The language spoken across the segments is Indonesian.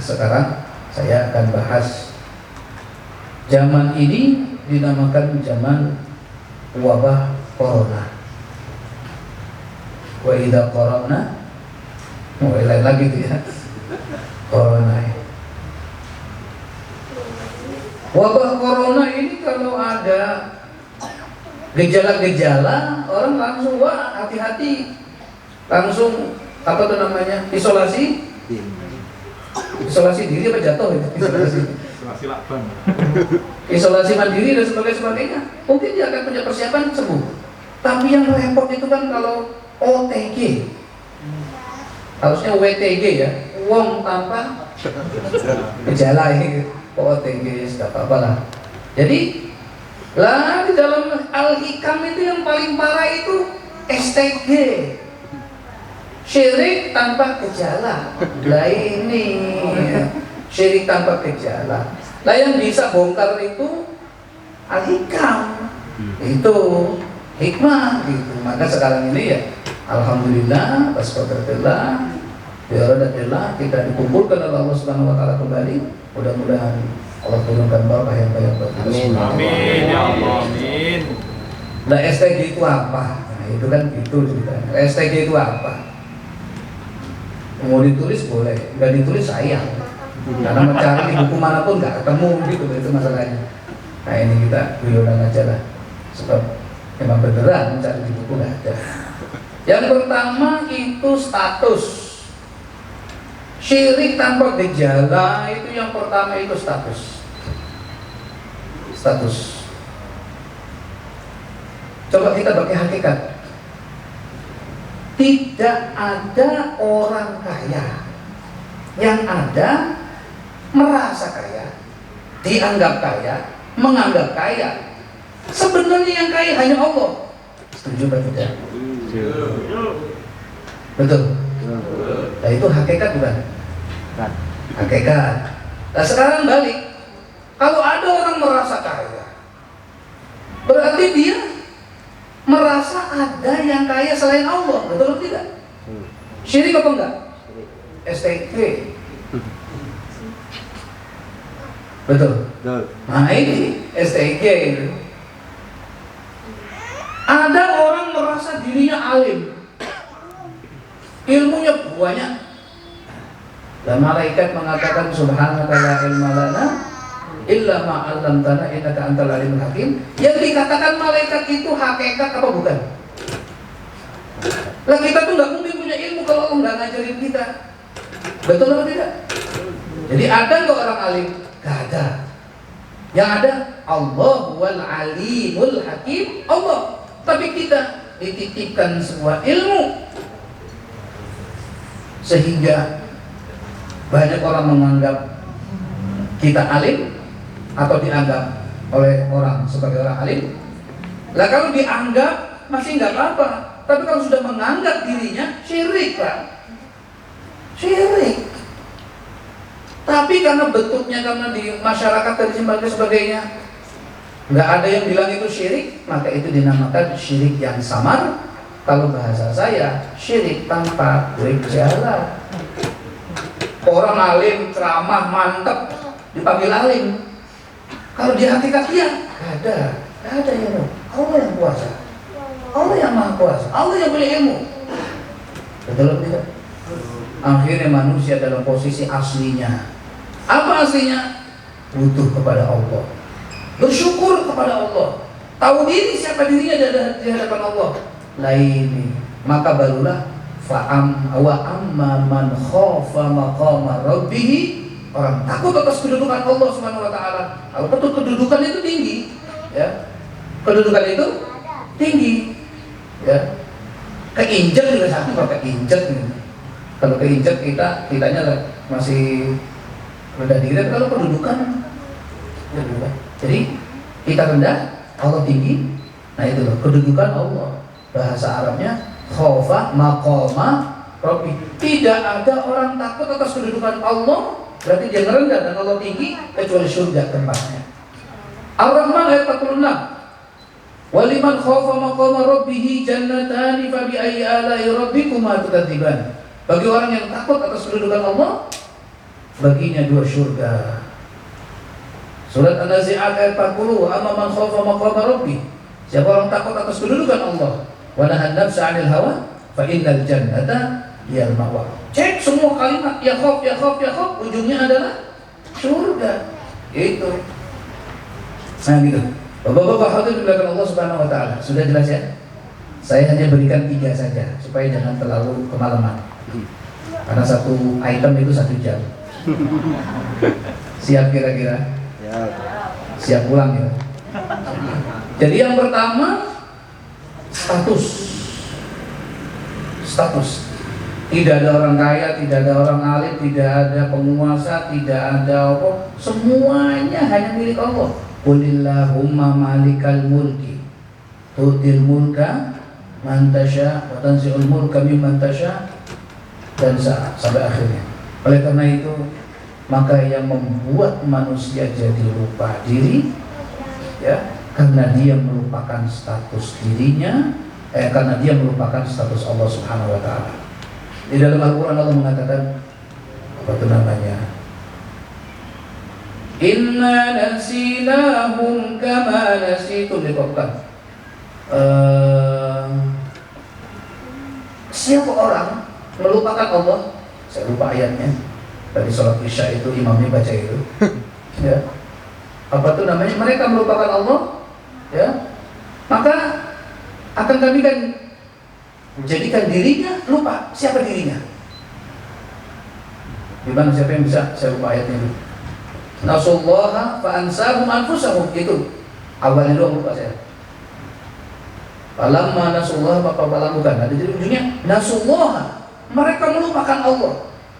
sekarang saya akan bahas zaman ini dinamakan zaman wabah corona. Wa idza corona, mulai lagi tuh ya, corona ya. Wabah corona ini kalau ada gejala-gejala, orang langsung wah hati-hati, langsung apa tuh namanya, isolasi diri apa jatuh itu? Isolasi lakban. Isolasi mandiri dan sebagainya. Mungkin dia akan punya persiapan sembuh. Tapi yang repot itu kan kalau OTG, harusnya WTG ya, wong tanpa gejala ini. OTG sudah apa lah. Jadi lah di dalam Al-Hikam itu yang paling parah itu STG, syirik tanpa gejala. Lah ini syirik tanpa gejala. Lah yang bisa bongkar itu Al-Hikam, itu hikmah gitu. Maka sekarang ini ya alhamdulillah, wasqadrillah, bi'iradatillah, kita dikumpulkan oleh Allah Subhanahu wa taala kembali. Mudah-mudahan Allah turunkan barakah yang banyak buat kita semua. Amin ya Allah, amin. Nah, STG itu apa? Nah, itu kan itu ceritanya. STG itu apa? Mau ditulis boleh, nggak ditulis sayang. Karena mencari di buku manapun nggak ketemu gitu, itu masalahnya. Nah ini kita guyonan aja lah, sebab memang beneran mencari di buku nggak ada. Yang pertama itu status. Syirik tanpa gejala itu yang pertama itu status. Status. Coba kita pakai hakikat. Tidak ada orang kaya, yang ada merasa kaya, dianggap kaya, menganggap kaya. Sebenarnya yang kaya hanya Allah. Setuju atau tidak? Betul. Nah itu hakikat bukan? Hakikat. Nah sekarang balik, kalau ada orang merasa kaya, berarti dia merasa ada yang kaya selain Allah, betul atau tidak? Syirik apa enggak? STG. Betul. Nah ini STG itu. Ada orang merasa dirinya alim, ilmunya banyak. Dan malaikat mengatakan subhanaka la ilma lana illa ma 'allamtana innaka antal alimul hakim. Yang dikatakan malaikat itu hakikat apa bukan? Lah kita tuh nggak mungkin punya ilmu kalau Allah nggak ngajarin kita. Betul atau tidak? Jadi ada nggak orang alim? Gak ada. Yang ada Allah wal alimul hakim, Allah. Tapi kita dititipkan sebuah ilmu sehingga banyak orang menganggap kita alim atau dianggap oleh orang sebagai orang alim. Lah kalau dianggap masih nggak apa-apa, tapi kalau sudah menganggap dirinya syirik Pak, syirik. Tapi karena bentuknya, karena di masyarakat dan sebagainya nggak ada yang bilang itu syirik, maka itu dinamakan syirik yang samar. Kalau bahasa saya, syirik tanpa gejala. Orang alim, ceramah, mantep, dipanggil alim. Kalau di hakikat dia, nggak ada ya. Allah yang kuasa, Allah yang maha kuasa, Allah yang punya ilmu. Betul atau tidak? Akhirnya manusia dalam posisi aslinya. Apa aslinya? Butuh kepada Allah, bersyukur kepada Allah, tahu diri siapa dirinya di hadapan Allah. Laini, maka barulah fa'am wa amma man khafa maqama rabbih, orang takut atas kedudukan Allah Subhanahu wa taala. Kalau betul kedudukan itu tinggi, ya. Kedudukan itu tinggi, ya. Keinjek juga satu, kalau keinjek nih. Kalau keinjek kitanya masih rendah diri, kalau kedudukan rendah. Jadi kita rendah, Allah tinggi. Nah itu loh, kedudukan Allah. Bahasa Arabnya khaufa maqama rabbi. Tidak ada orang takut atas kedudukan Allah, berarti dia rendah dan Allah tinggi, kecuali surga tempatnya. Ar-Rahman ayat 46. Waliman khaufa maqama rabbih jannatani fa bi ayyi ala'i rabbikuma tukadziban. Bagi orang yang takut atas kedudukan Allah, baginya 2 surga. Surat An-Nazi'at ayat 40, amma man khafa maqama rabbih, siapa orang takut atas kedudukan Allah, wa nahan nafsa 'anil hawa, fa innal jannata hiyal ma'wa. Cek semua kalimat ya khauf, ujungnya adalah surga. Itu. Nah gitu. Bapak-bapak hadirin dimuliakan Allah Subhanahu wa taala. Sudah jelas ya? Saya hanya berikan 3 saja supaya jangan terlalu kemalaman. Karena satu item itu 1 jam. Siap kira-kira? Siap pulang ya. Jadi yang pertama status. Tidak ada orang kaya, tidak ada orang alim, tidak ada penguasa, tidak ada apa. Semuanya hanya milik Allah. Qulillahumma malikal mulki tu'til mulka man tasya wa tanzi'ul mulka mimman tasya, dan sampai akhirnya. Oleh karena itu, maka yang membuat manusia jadi lupa diri, ya, karena dia melupakan status dirinya, karena dia melupakan status Allah Subhanahu wa taala. Di dalam Al-Qur'an Allah mengatakan apa itu namanya? Inna nasinahum kama nasitum liqatan. Siapa orang melupakan Allah? Saya lupa ayatnya. Tadi sholat isya itu imamnya baca itu, ya. Apa tuh namanya? Mereka melupakan Allah, ya. Maka akan kami kan jadikan dirinya lupa. Siapa dirinya? Gimana, siapa yang bisa? Saya lupa ayatnya itu. Nasullaha fa'ansahum anfusahum, itu awalnya doang lupa saya. Falamma nasullaha maka bukan. Jadi ujungnya nasullaha, mereka melupakan Allah.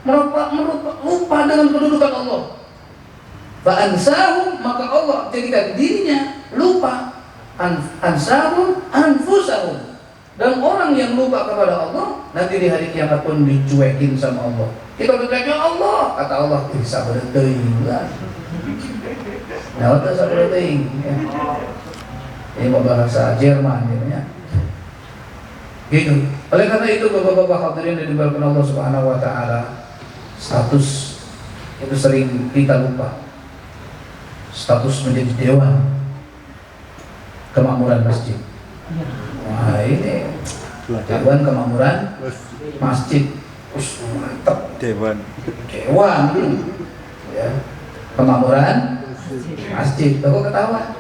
Lupa dengan kedudukan Allah. Fa'ansahum, maka Allah jadikan dirinya lupa. Ansahum anfusahum, dan orang yang lupa kepada Allah nanti di hari kiamat pun dicuekin sama Allah. Kita bertanya Allah, kata Allah, sabar teuing lah. Nah, itu sabar teuing. Ini mau bahasa Jerman ya. Gitu. Oleh karena itu bapak-bapak hadirin yang dimuliakan Allah Subhanahu wa taala, status itu sering kita lupa. Status menjadi dewan kemakmuran masjid. Wah, ini dewan kemakmuran masjid. Mantap. Dewan ya. Kemakmuran masjid. Kok ketawa?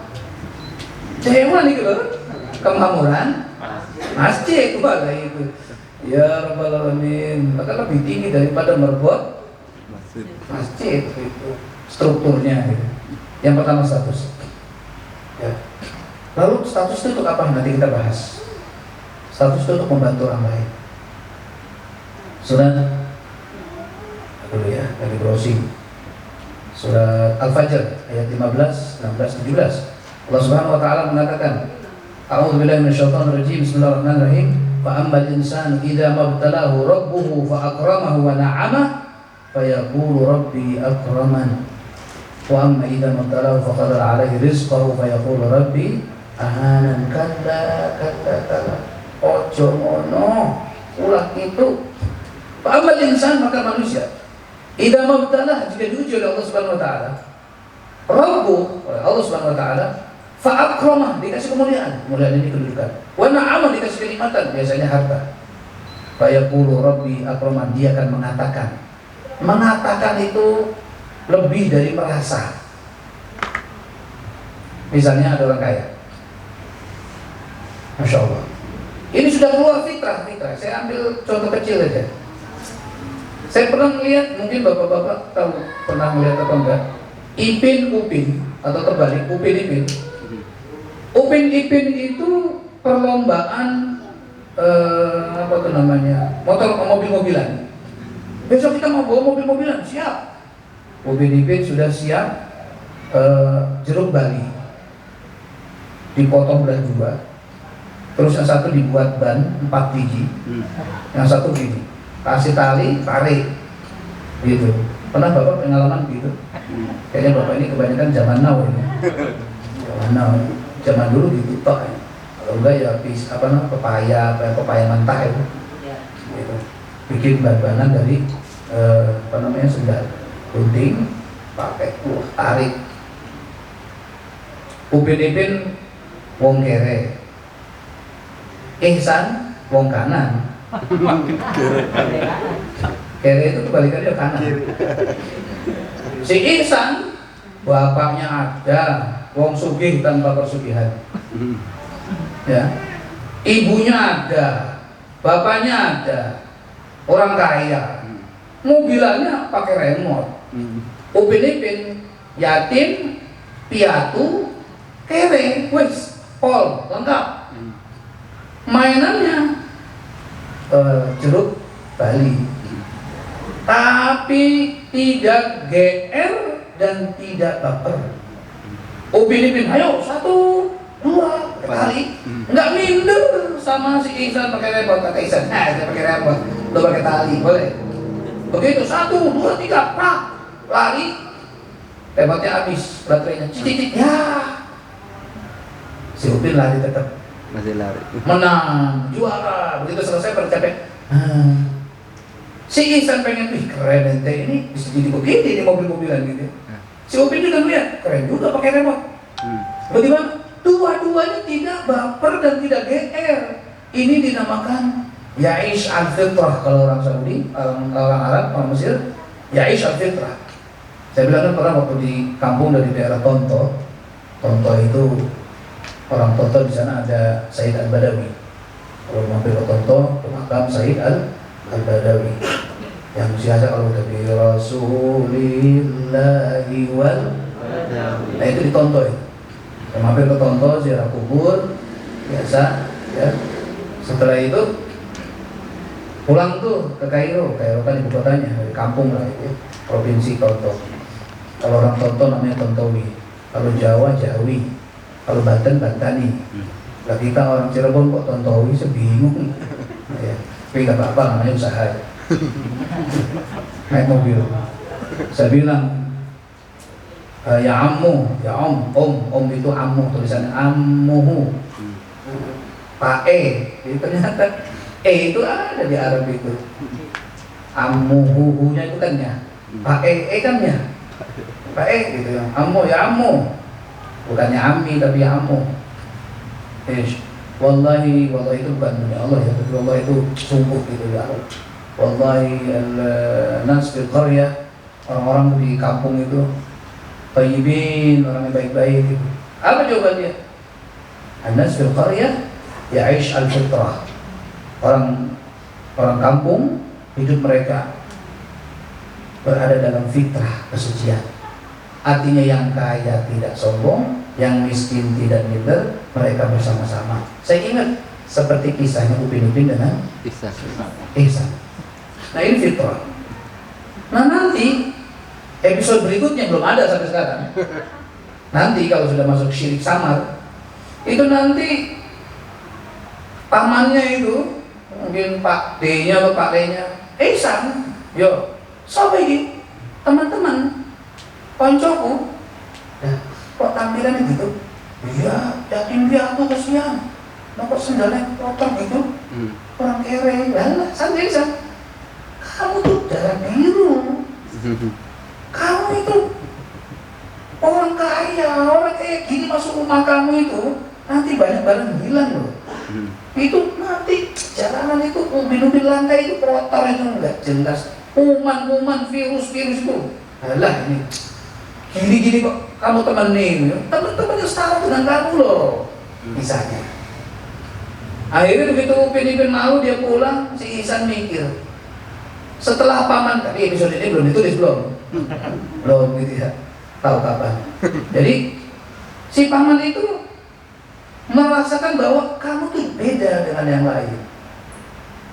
Dewan itu loh. Kemakmuran masjid. Wah, itu. Ya Rabbal Alamin, maka lebih tinggi daripada merebut masjid itu strukturnya gitu. Yang pertama status, ya. Lalu status itu untuk apa? Nanti kita bahas. Status itu untuk membantu orang lain. Surat dulu ya, dari browsing. Surat Al-Fajr ayat 15, 16, 17. Allah Subhanahu wa taala mengatakan, A'udzubillahi minasyaitonir rajim. Bismillahirrahmanirrahim. Fa ammal insanu idza mabtalahu rabbuhu fa akramahu wa na'ama fa yaqulu rabbi akraman. Wa amma idza mabtalahu fa qadara 'alaihi rizqahu fa yaqulu rabbi ahanan. Kalla ojo ngono, ulah itu. Fa ammal insan, maka manusia, idza mabtalah, jika diuji oleh Allah Subhanahu wa taala, Rabbu, oleh Allah Subhanahu wa taala, fa akramah, dikasih kemuliaan. Kemuliaan ini kedudukan. Wa na'ama, dikasih kenikmatan, biasanya harta. Fa yaqulu rabbi akraman, dia akan mengatakan itu lebih dari merasa. Misalnya ada orang kaya, Masya Allah, ini sudah keluar fitrah. Saya ambil contoh kecil aja. Saya pernah melihat, mungkin bapak-bapak tahu, pernah melihat apa enggak, Ipin Upin, atau terbalik, Upin Ipin. Upin Ipin itu perlombaan apa itu namanya, mobil-mobilan. Besok kita mau bawa mobil-mobilan, siap. Upin Ipin sudah siap. Jeruk Bali dipotong belah 2, terus yang satu dibuat ban 4 biji, yang satu gini, kasih tali, tarik, gitu. Pernah bapak pengalaman gitu? Kayaknya bapak ini kebanyakan zaman now ini. Zaman dulu gitu tok ya. Kalau enggak ya pepaya mentah itu. Gitu. Bikin ban-banan dari sendal. gunting, pakai tarik. Upin-ipin wong kere, Ihsan wong kanan. Kere itu kebalikannya kanan. Si Ihsan bapaknya ada, wong sugih tanpa persugihan. Ya. Ibunya ada, bapaknya ada, orang kaya. Mobilannya pakai remote. Upin-ipin yatim, piatu, kere, wis, pol, lengkap. Mainannya jeruk Bali, tapi tidak GR dan tidak baper. Upin-ipin, ayo 1, 2 kali, nggak minder sama si Ihsan pakai remote. Kata Ihsan, saya pakai remote, lo pakai tali, boleh. Begitu 1, 2, 3, prak, lari, remote-nya habis, baterainya, cicit, ya. Si Upin lari tetap, masih lari, menang, juara. Begitu selesai bercapek, si Ihsan pengen, wih keren ente, ini bisa jadi begini di mobil-mobilan gitu. Si Upin juga ngeliat, keren juga pakai remote. Bagaimana? Dua-duanya tidak baper dan tidak GR. Ini dinamakan Ya'ish al-fitrah. Kalau orang Saudi, orang Arab, orang Mesir, Ya'ish al-fitrah. Saya bilang kan pernah waktu di kampung dari daerah Tonto. Tonto itu, orang Tonto di sana ada Said al-Badawi. Kalau mampir ke Tonto, ke makam Said al-Badawi. Yang biasa kalau dari Rasulillahi wal, nah itu di Tonto itu. Mampir ke Tonto, ziarah kubur, biasa, ya. Setelah itu pulang tuh ke Kairo. Kairo kan ibu kotanya, dari kampung lah itu, provinsi Tonto. Kalau orang Tonto namanya Tontowi, kalau Jawa Jawi, kalau Banten Bantani. Lah kita orang Cirebon kok Tontowi, sebingung. Ya, tapi nggak apa-apa, namanya usaha. Naik mobil, saya bilang, ya ammu, ya om itu ammu, tulisannya ammuhu, Pak jadi ternyata itu ada di Arab itu, ammuhu-nya itu kan ya, Pak kan ya, Pak gitu ya, ammu ya ammu, bukannya ammi tapi ya ammu. Wallahi itu bukan punya Allah ya, tapi Allah itu sungguh gitu ya. Wallahi al-nas fil qaryah, orang-orang di kampung itu tayyibin, orang yang baik-baik gitu. Apa jawabannya? An-nas fil qaryah ya'ish al-fitrah. Orang kampung, hidup mereka berada dalam fitrah kesucian. Artinya yang kaya tidak sombong, yang miskin tidak minder, mereka bersama-sama. Saya ingat seperti kisahnya Upin-Ipin dengan Ihsan. Nah ini fitrah. Nah nanti episode berikutnya belum ada sampai sekarang. Nanti kalau sudah masuk syirik samar, itu nanti pamannya itu mungkin Pak D-nya atau Pak D-nya, Ihsan, yo, siapa ini? Teman-teman, koncoku, ya, kok tampilannya gitu? Iya, yakin dia tuh kesian, kok sendalnya kotor gitu, orang kere, lah, santai Ihsan. Kamu tuh darah biru, kamu itu orang kaya, orang kayak gini masuk rumah kamu itu nanti banyak barang hilang loh. Itu nanti jalanan itu mobil lantai itu kotor itu nggak jelas, kuman virus itu. Alah ini gini kok kamu temenin, teman-teman yang setara dengan kamu loh, misalnya. Akhirnya begitu Upin-Ipin mau dia pulang, si Ihsan mikir. Setelah paman, tapi episode ini belum ditulis belum gitu ya, tahu kapan. Jadi si paman itu merasakan bahwa kamu tuh beda dengan yang lain.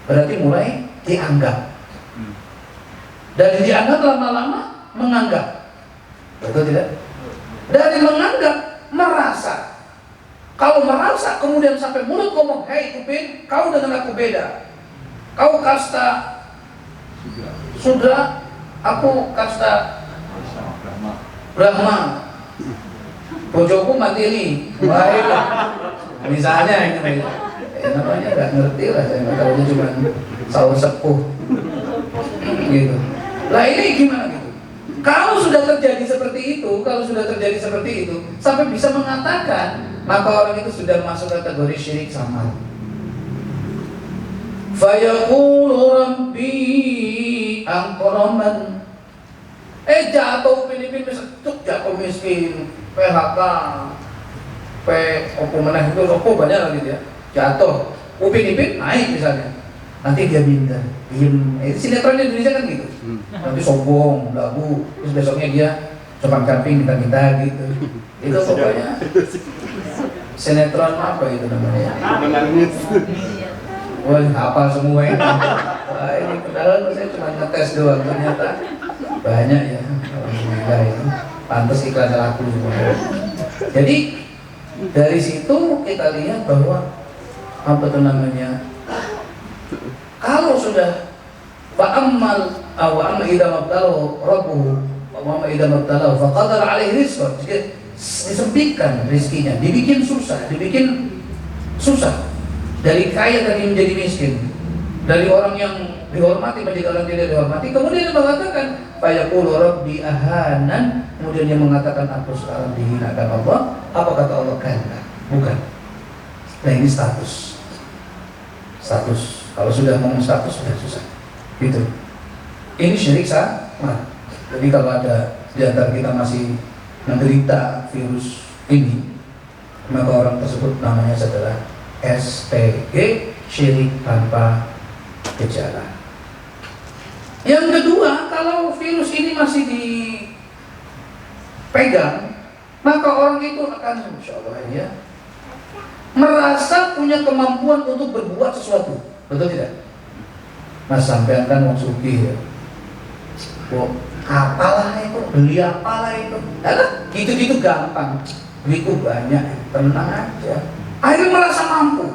Berarti mulai dianggap. Dari dianggap lama-lama menganggap. Betul tidak? Dari menganggap merasa. Kalau merasa kemudian sampai mulut ngomong, hei Upin, kau dengan aku beda. Kau kasta Sudra, aku kasta Brahma. Bojoku Matili. Baiklah. Misalnya ini namanya nggak ngerti lah, saya nggak tahu, cuma saus sepuh gitu. Lah ini gimana gitu? Kalau sudah terjadi seperti itu, sampai bisa mengatakan, maka orang itu sudah masuk kategori syirik samar. Fayaqulu rabbi angkaraman. Jatuh Filipin jatuh miskin, PHK, opo meneh itu opo banyak lagi dia. Jatuh, Filipin naik misalnya. Nanti dia minta, diem. Sinetron di Indonesia kan gitu. Nanti sombong, lagu, terus besoknya dia coba camping minta-minta gitu. Itu pokoknya sinetron apa itu namanya? Menangis. Wah, hafal semua ini. Wah, ini padahal saya cuma ngetes doang, ternyata banyak ya. Alhamdulillah itu. Pantas iklan laku semua. Jadi dari situ kita lihat bahwa apa itu namanya? Kalau sudah fa'ammal wa amma idza mabtalahu rabbuhu wa amma idza mabtalahu faqadara alaihi rizqan, disempitkan rezekinya, dibikin susah dari kaya tadi menjadi miskin, dari orang yang dihormati menjadi orang tidak dihormati. Kemudian dia mengatakan fayaqulu rabbi ahanan, kemudian dia mengatakan aku sekarang dihinakan Allah. Apa kata Allah? Kalla, bukan. Nah, ini status. Kalau sudah ngomong status sudah susah. Gitu. Ini syirik sama. Jadi kalau ada di antara kita masih menderita virus ini, maka orang tersebut namanya adalah STG, syirik tanpa gejala. Yang kedua, kalau virus ini masih dipegang, maka orang itu akan, insya Allah ya, merasa punya kemampuan untuk berbuat sesuatu. Betul tidak? Mas sampean kan mau sugih ya. Apalah itu, beli apalah itu. Nah, gitu-gitu gampang. Duitku banyak, tenang aja. Akhirnya merasa mampu.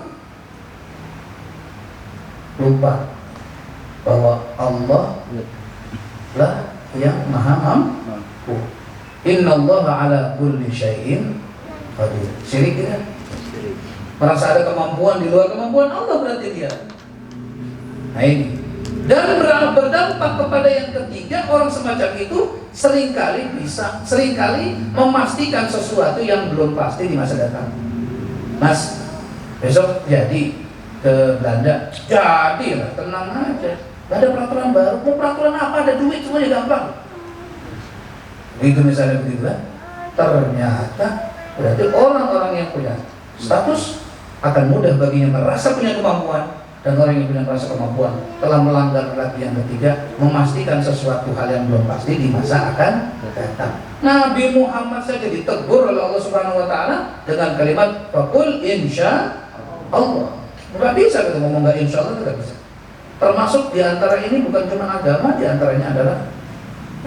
Lupa bahwa Allah lah yang maha mampu. Innallaha ala kulli syai'in qadir. Syirik tidak? Merasa ada kemampuan di luar kemampuan Allah berarti dia. Nah ini. Dan berdampak kepada yang ketiga, orang semacam itu seringkali memastikan sesuatu yang belum pasti di masa datang. Mas, besok jadi ke Belanda, jadi lah, tenang aja. Gak ada peraturan baru, mau peraturan apa, ada duit semuanya gampang. Begitu misalnya begitu kan, ternyata berarti orang-orang yang punya status akan mudah baginya merasa punya kemampuan, dan orang yang punya rasa kemampuan telah melanggar lagi yang ketiga, memastikan sesuatu hal yang belum pasti di masa akan datang. Nabi Muhammad saja ditegur oleh Allah Subhanahu wa taala dengan kalimat faqul insya Allah. Enggak bisa kita ngomong enggak insya Allah, tidak bisa. Termasuk di antara ini bukan cuma agama, di antaranya adalah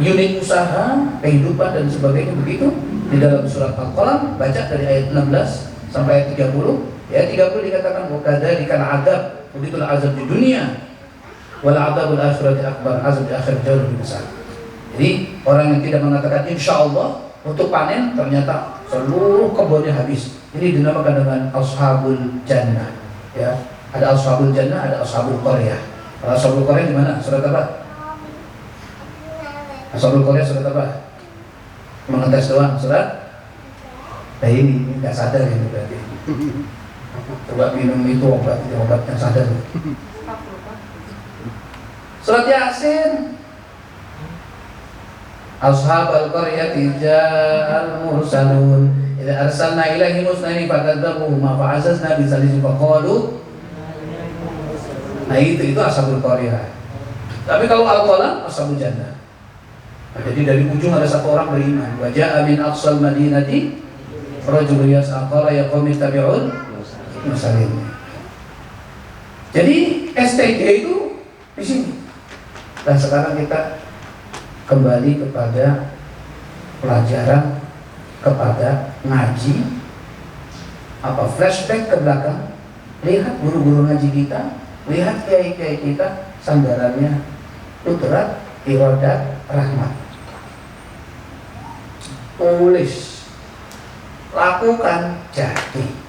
unit usaha, kehidupan dan sebagainya begitu. Di dalam surat Al-Qalam baca dari ayat 16 sampai ayat 30. Ya 30 dikatakan wakadzalikal adzab, begitulah azab di dunia, wal adzabul akhirati akbar, azab di akhirat jauh lebih besar. Jadi orang yang tidak mengatakan insya Allah untuk panen, ternyata seluruh kebunnya habis. Ini dinamakan dengan ashabul jannah. Ya, ada ashabul jannah, ada ashabul qaryah. Kalau ashabul qaryah di mana? Surat apa? Ashabul qaryah surat apa? Mengetes doang surat. Nah ini nggak sadar ini berarti. Coba minum itu obat yang sadar. Surat Yasin. Ashab al-qaryati ja'al mursalun idza arsalna ilaihim musnani fakadzabuhuma fa'azazna bisalisin faqalu. Nah itu ashabul qaryah. Tapi kalau al-qalam ashabul jannah. Nah, jadi dari ujung ada satu orang beriman. Wa ja'a min aqsal madinati rajulun yas'a qala ya qaumi tabi'un mursalin. Jadi STG itu di sini. Dan sekarang kita kembali kepada pelajaran, kepada ngaji, flashback ke belakang, lihat guru-guru ngaji kita, lihat kiai-kiai kita, sandarannya Qudrat, Iradat, Rahmat. Tulis, lakukan, jadi.